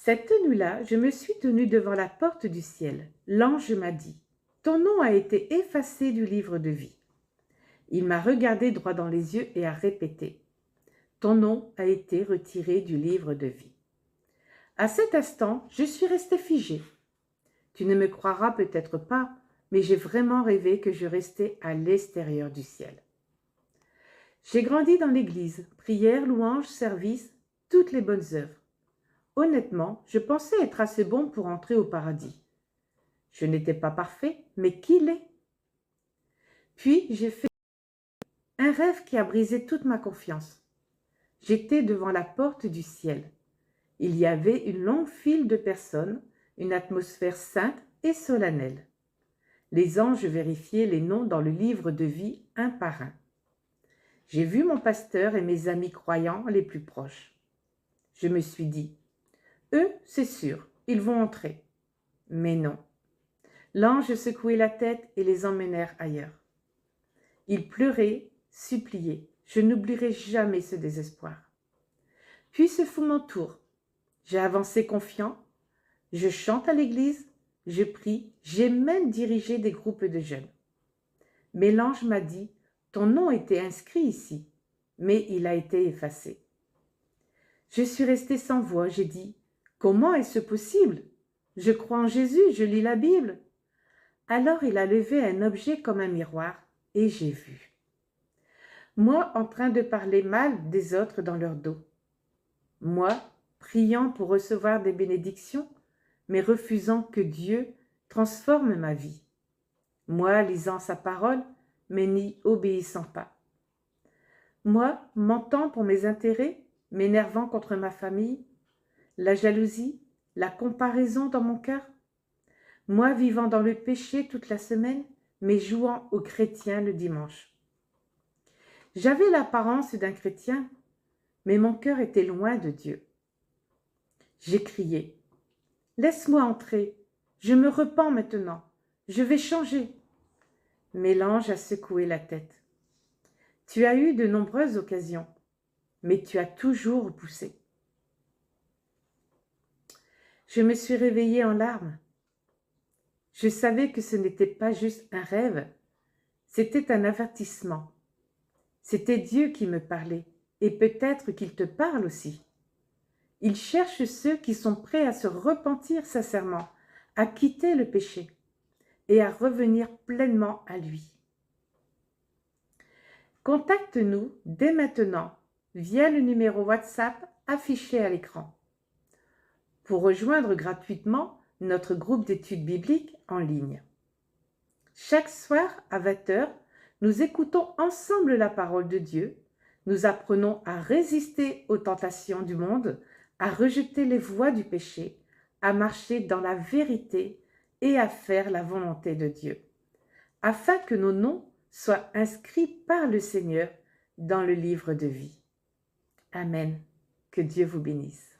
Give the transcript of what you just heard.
Cette nuit-là, je me suis tenue devant la porte du ciel. L'ange m'a dit, « Ton nom a été effacé du livre de vie. » Il m'a regardé droit dans les yeux et a répété, « Ton nom a été retiré du livre de vie. » À cet instant, je suis restée figée. Tu ne me croiras peut-être pas, mais j'ai vraiment rêvé que je restais à l'extérieur du ciel. J'ai grandi dans l'église, prière, louange, service, toutes les bonnes œuvres. Honnêtement, je pensais être assez bon pour entrer au paradis. Je n'étais pas parfait, mais qui l'est? Puis j'ai fait un rêve qui a brisé toute ma confiance. J'étais devant la porte du ciel. Il y avait une longue file de personnes, une atmosphère sainte et solennelle. Les anges vérifiaient les noms dans le livre de vie un par un. J'ai vu mon pasteur et mes amis croyants les plus proches. Je me suis dit, eux, c'est sûr, ils vont entrer. Mais non. L'ange secouait la tête et les emmenèrent ailleurs. Ils pleuraient, suppliaient. Je n'oublierai jamais ce désespoir. Puis ce fut mon tour. J'ai avancé confiant. Je chante à l'église, je prie, j'ai même dirigé des groupes de jeunes. Mais l'ange m'a dit, ton nom était inscrit ici, mais il a été effacé. Je suis restée sans voix, j'ai dit, comment est-ce possible? Je crois en Jésus, je lis la Bible. Alors il a levé un objet comme un miroir et j'ai vu. Moi en train de parler mal des autres dans leur dos. Moi priant pour recevoir des bénédictions, mais refusant que Dieu transforme ma vie. Moi lisant sa parole, mais n'y obéissant pas. Moi mentant pour mes intérêts, m'énervant contre ma famille, la jalousie, la comparaison dans mon cœur. Moi vivant dans le péché toute la semaine, mais jouant aux chrétiens le dimanche. J'avais l'apparence d'un chrétien, mais mon cœur était loin de Dieu. J'ai crié, « Laisse-moi entrer, je me repens maintenant, je vais changer. » Mais l'ange a secoué la tête. « Tu as eu de nombreuses occasions, mais tu as toujours repoussé. » Je me suis réveillée en larmes. Je savais que ce n'était pas juste un rêve, c'était un avertissement. C'était Dieu qui me parlait, et peut-être qu'il te parle aussi. Il cherche ceux qui sont prêts à se repentir sincèrement, à quitter le péché et à revenir pleinement à lui. Contacte-nous dès maintenant via le numéro WhatsApp affiché à l'écran pour rejoindre gratuitement notre groupe d'études bibliques en ligne. Chaque soir à 20 h, nous écoutons ensemble la parole de Dieu, nous apprenons à résister aux tentations du monde, à rejeter les voies du péché, à marcher dans la vérité et à faire la volonté de Dieu, afin que nos noms soient inscrits par le Seigneur dans le livre de vie. Amen. Que Dieu vous bénisse.